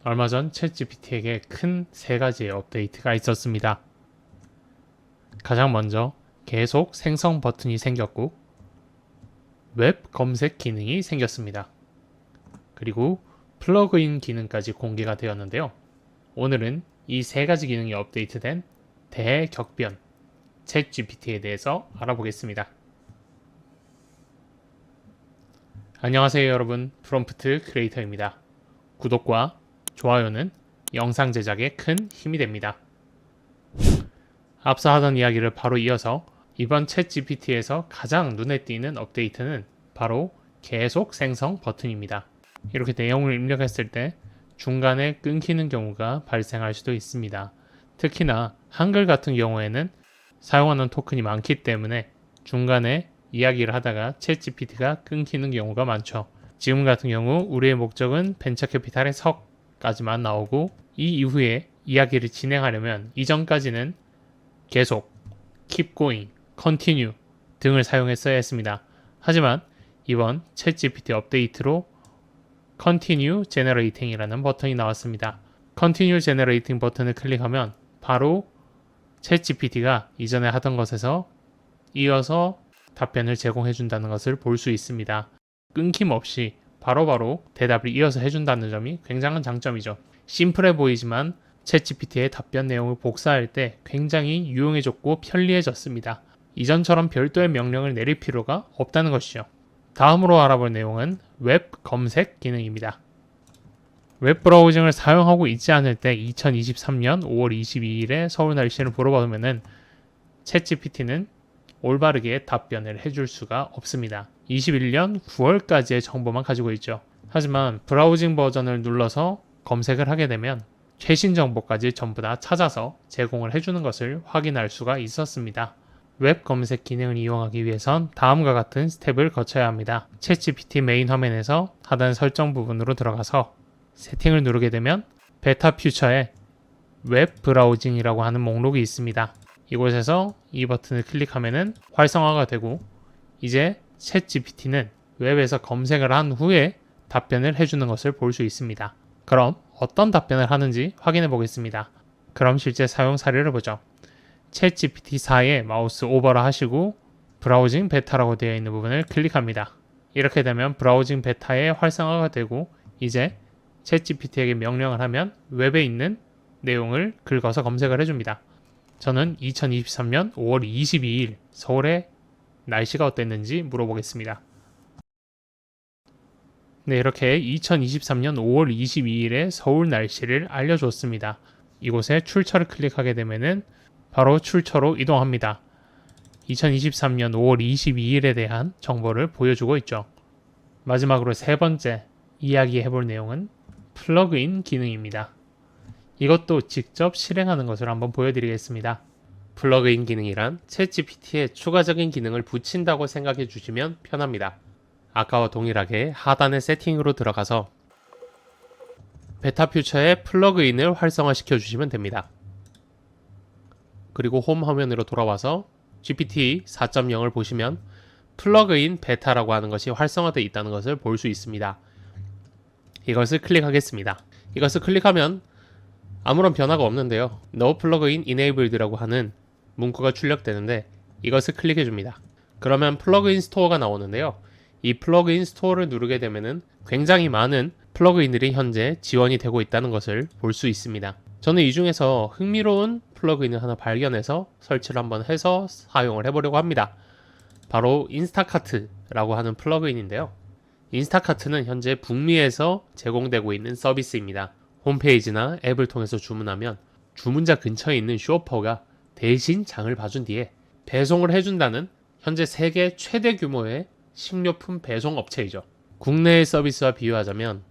얼마 전 챗GPT에게 큰 세 가지의 업데이트가 있었습니다. 가장 먼저 계속 생성 버튼이 생겼고 웹 검색 기능이 생겼습니다. 그리고 플러그인 기능까지 공개가 되었는데요. 오늘은 이 세 가지 기능이 업데이트된 대격변 챗GPT에 대해서 알아보겠습니다. 안녕하세요 여러분, 프롬프트 크리에이터입니다. 구독과 좋아요는 영상 제작에 큰 힘이 됩니다. 앞서 하던 이야기를 바로 이어서 이번 챗GPT에서 가장 눈에 띄는 업데이트는 바로 계속 생성 버튼입니다. 이렇게 내용을 입력했을 때 중간에 끊기는 경우가 발생할 수도 있습니다. 특히나 한글 같은 경우에는 사용하는 토큰이 많기 때문에 중간에 이야기를 하다가 챗GPT가 끊기는 경우가 많죠. 지금 같은 경우 우리의 목적은 벤처캐피탈의 석까지만 나오고 이 이후에 이야기를 진행하려면 이전까지는 계속, keep going, continue 등을 사용했어야 했습니다. 하지만 이번 챗GPT 업데이트로 continue generating이라는 버튼이 나왔습니다. continue generating 버튼을 클릭하면 바로 챗GPT가 이전에 하던 것에서 이어서 답변을 제공해 준다는 것을 볼 수 있습니다. 끊김없이 바로바로 대답을 이어서 해준다는 점이 굉장한 장점이죠. 심플해 보이지만 챗GPT의 답변 내용을 복사할 때 굉장히 유용해졌고 편리해졌습니다. 이전처럼 별도의 명령을 내릴 필요가 없다는 것이죠. 다음으로 알아볼 내용은 웹 검색 기능입니다. 웹 브라우징을 사용하고 있지 않을 때 2023년 5월 22일에 서울 날씨를 물어보면은 챗GPT는 올바르게 답변을 해줄 수가 없습니다. 21년 9월까지의 정보만 가지고 있죠. 하지만 브라우징 버전을 눌러서 검색을 하게 되면 최신 정보까지 전부 다 찾아서 제공을 해주는 것을 확인할 수가 있었습니다. 웹 검색 기능을 이용하기 위해선 다음과 같은 스텝을 거쳐야 합니다. 챗GPT 메인 화면에서 하단 설정 부분으로 들어가서 세팅을 누르게 되면 베타 퓨처에 웹 브라우징이라고 하는 목록이 있습니다. 이곳에서 이 버튼을 클릭하면 활성화가 되고 이제 챗GPT는 웹에서 검색을 한 후에 답변을 해주는 것을 볼 수 있습니다. 그럼 어떤 답변을 하는지 확인해 보겠습니다. 그럼 실제 사용 사례를 보죠. 챗GPT 4에 마우스 오버를 하시고 브라우징 베타라고 되어 있는 부분을 클릭합니다. 이렇게 되면 브라우징 베타에 활성화가 되고 이제 챗GPT에게 명령을 하면 웹에 있는 내용을 긁어서 검색을 해줍니다. 저는 2023년 5월 22일 서울의 날씨가 어땠는지 물어보겠습니다. 네, 이렇게 2023년 5월 22일에 서울 날씨를 알려줬습니다. 이곳에 출처를 클릭하게 되면은 바로 출처로 이동합니다. 2023년 5월 22일에 대한 정보를 보여주고 있죠. 마지막으로 세 번째 이야기해 볼 내용은 플러그인 기능입니다. 이것도 직접 실행하는 것을 한번 보여드리겠습니다. 플러그인 기능이란 챗GPT에 추가적인 기능을 붙인다고 생각해 주시면 편합니다. 아까와 동일하게 하단의 세팅으로 들어가서 베타 퓨처에 플러그인을 활성화시켜 주시면 됩니다. 그리고 홈 화면으로 돌아와서 GPT 4.0을 보시면 플러그인 베타라고 하는 것이 활성화되어 있다는 것을 볼 수 있습니다. 이것을 클릭하겠습니다. 이것을 클릭하면 아무런 변화가 없는데요. No plugin enabled라고 하는 문구가 출력되는데 이것을 클릭해 줍니다. 그러면 플러그인 스토어가 나오는데요. 이 플러그인 스토어를 누르게 되면은 굉장히 많은 플러그인들이 현재 지원이 되고 있다는 것을 볼 수 있습니다. 저는 이 중에서 흥미로운 플러그인을 하나 발견해서 설치를 한번 해서 사용을 해보려고 합니다. 바로 인스타카트라고 하는 플러그인인데요. 인스타카트는 현재 북미에서 제공되고 있는 서비스입니다. 홈페이지나 앱을 통해서 주문하면 주문자 근처에 있는 쇼퍼가 대신 장을 봐준 뒤에 배송을 해준다는 현재 세계 최대 규모의 식료품 배송 업체이죠. 국내의 서비스와 비유하자면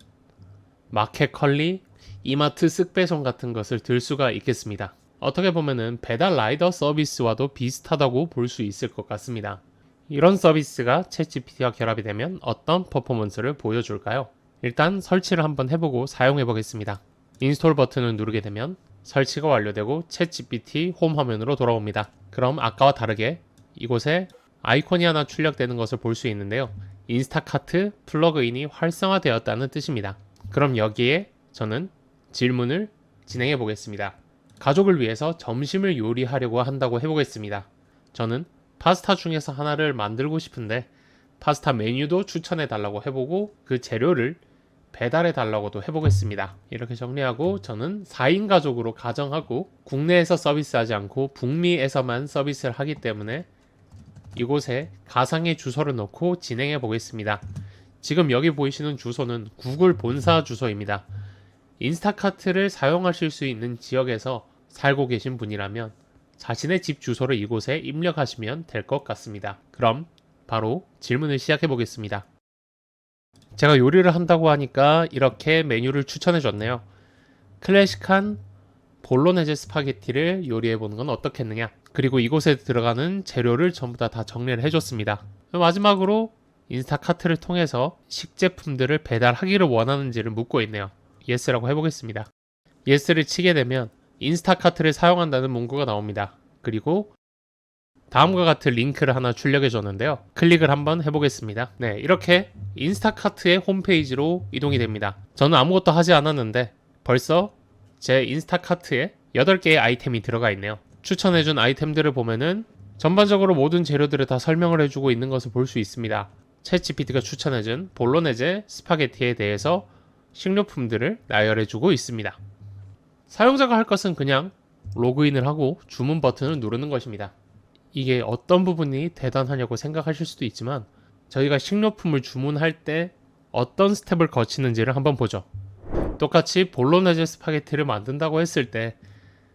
마켓컬리, 이마트 쓱배송 같은 것을 들 수가 있겠습니다. 어떻게 보면은 배달 라이더 서비스와도 비슷하다고 볼 수 있을 것 같습니다. 이런 서비스가 챗GPT와 결합이 되면 어떤 퍼포먼스를 보여줄까요? 일단 설치를 한번 해보고 사용해 보겠습니다. 인스톨 버튼을 누르게 되면 설치가 완료되고 챗GPT 홈 화면으로 돌아옵니다. 그럼 아까와 다르게 이곳에 아이콘이 하나 출력되는 것을 볼 수 있는데요. 인스타카트 플러그인이 활성화되었다는 뜻입니다. 그럼 여기에 저는 질문을 진행해 보겠습니다. 가족을 위해서 점심을 요리하려고 한다고 해보겠습니다. 저는 파스타 중에서 하나를 만들고 싶은데 파스타 메뉴도 추천해 달라고 해보고 그 재료를 배달해 달라고도 해보겠습니다. 이렇게 정리하고 저는 4인 가족으로 가정하고 국내에서 서비스하지 않고 북미에서만 서비스를 하기 때문에 이곳에 가상의 주소를 넣고 진행해 보겠습니다. 지금 여기 보이시는 주소는 구글 본사 주소입니다. 인스타카트를 사용하실 수 있는 지역에서 살고 계신 분이라면 자신의 집 주소를 이곳에 입력하시면 될 것 같습니다. 그럼 바로 질문을 시작해 보겠습니다. 제가 요리를 한다고 하니까 이렇게 메뉴를 추천해 줬네요. 클래식한 볼로네제 스파게티를 요리해 보는 건 어떻겠느냐. 그리고 이곳에 들어가는 재료를 전부 다 정리를 해줬습니다. 마지막으로 인스타카트를 통해서 식제품들을 배달하기를 원하는지를 묻고 있네요. 예스라고 해보겠습니다. 예스를 치게 되면 인스타카트를 사용한다는 문구가 나옵니다. 그리고 다음과 같은 링크를 하나 출력해 줬는데요. 클릭을 한번 해보겠습니다. 네, 이렇게 인스타카트의 홈페이지로 이동이 됩니다. 저는 아무것도 하지 않았는데 벌써 제 인스타카트에 8개의 아이템이 들어가 있네요. 추천해준 아이템들을 보면은 전반적으로 모든 재료들을 다 설명을 해주고 있는 것을 볼 수 있습니다. 챗GPT가 추천해준 볼로네제 스파게티에 대해서 식료품들을 나열해주고 있습니다. 사용자가 할 것은 그냥 로그인을 하고 주문 버튼을 누르는 것입니다. 이게 어떤 부분이 대단하냐고 생각하실 수도 있지만 저희가 식료품을 주문할 때 어떤 스텝을 거치는지를 한번 보죠. 똑같이 볼로네제 스파게티를 만든다고 했을 때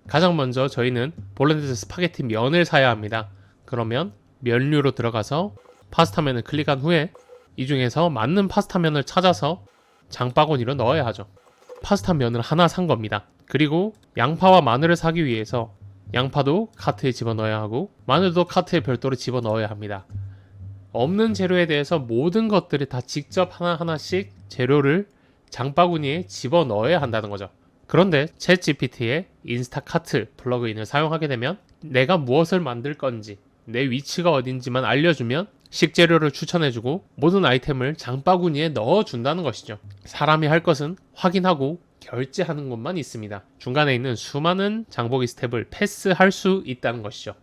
가장 먼저 저희는 볼로네제 스파게티 면을 사야 합니다. 그러면 면류로 들어가서 파스타면을 클릭한 후에 이 중에서 맞는 파스타면을 찾아서 장바구니로 넣어야 하죠. 파스타면을 하나 산 겁니다. 그리고 양파와 마늘을 사기 위해서 양파도 카트에 집어넣어야 하고 마늘도 카트에 별도로 집어넣어야 합니다. 없는 재료에 대해서 모든 것들을 다 직접 하나하나씩 재료를 장바구니에 집어넣어야 한다는 거죠. 그런데 챗GPT의 인스타카트 플러그인을 사용하게 되면 내가 무엇을 만들 건지 내 위치가 어딘지만 알려주면 식재료를 추천해주고 모든 아이템을 장바구니에 넣어준다는 것이죠. 사람이 할 것은 확인하고 결제하는 것만 있습니다. 중간에 있는 수많은 장보기 스텝을 패스할 수 있다는 것이죠.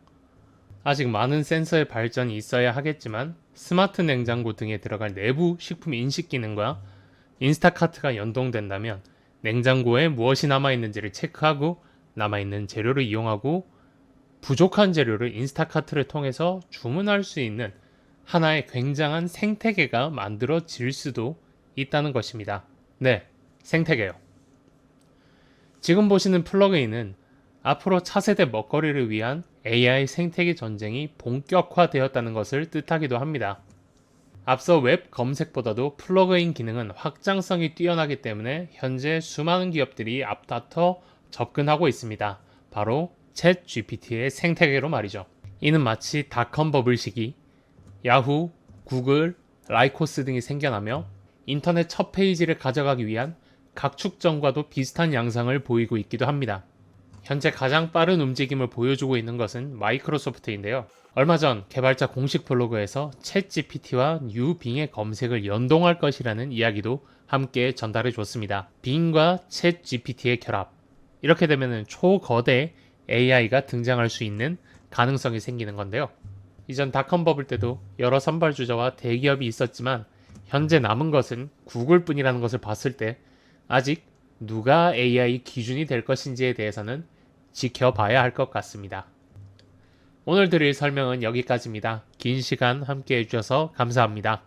아직 많은 센서의 발전이 있어야 하겠지만 스마트 냉장고 등에 들어갈 내부 식품 인식 기능과 인스타카트가 연동된다면 냉장고에 무엇이 남아있는지를 체크하고 남아있는 재료를 이용하고 부족한 재료를 인스타카트를 통해서 주문할 수 있는 하나의 굉장한 생태계가 만들어질 수도 있다는 것입니다. 네, 생태계요. 지금 보시는 플러그인은 앞으로 차세대 먹거리를 위한 AI 생태계 전쟁이 본격화되었다는 것을 뜻하기도 합니다. 앞서 웹 검색보다도 플러그인 기능은 확장성이 뛰어나기 때문에 현재 수많은 기업들이 앞다퉈 접근하고 있습니다. 바로 챗 GPT의 생태계로 말이죠. 이는 마치 닷컴 버블 시기, 야후, 구글, 라이코스 등이 생겨나며 인터넷 첫 페이지를 가져가기 위한 각축전과도 비슷한 양상을 보이고 있기도 합니다. 현재 가장 빠른 움직임을 보여주고 있는 것은 마이크로소프트인데요. 얼마 전 개발자 공식 블로그에서 챗GPT와 뉴빙의 검색을 연동할 것이라는 이야기도 함께 전달해 줬습니다. 빙과 챗GPT의 결합. 이렇게 되면 초거대 AI가 등장할 수 있는 가능성이 생기는 건데요. 이전 닷컴 버블 때도 여러 선발주자와 대기업이 있었지만 현재 남은 것은 구글뿐이라는 것을 봤을 때 아직 누가 AI 기준이 될 것인지에 대해서는 지켜봐야 할 것 같습니다. 오늘 드릴 설명은 여기까지입니다. 긴 시간 함께 해주셔서 감사합니다.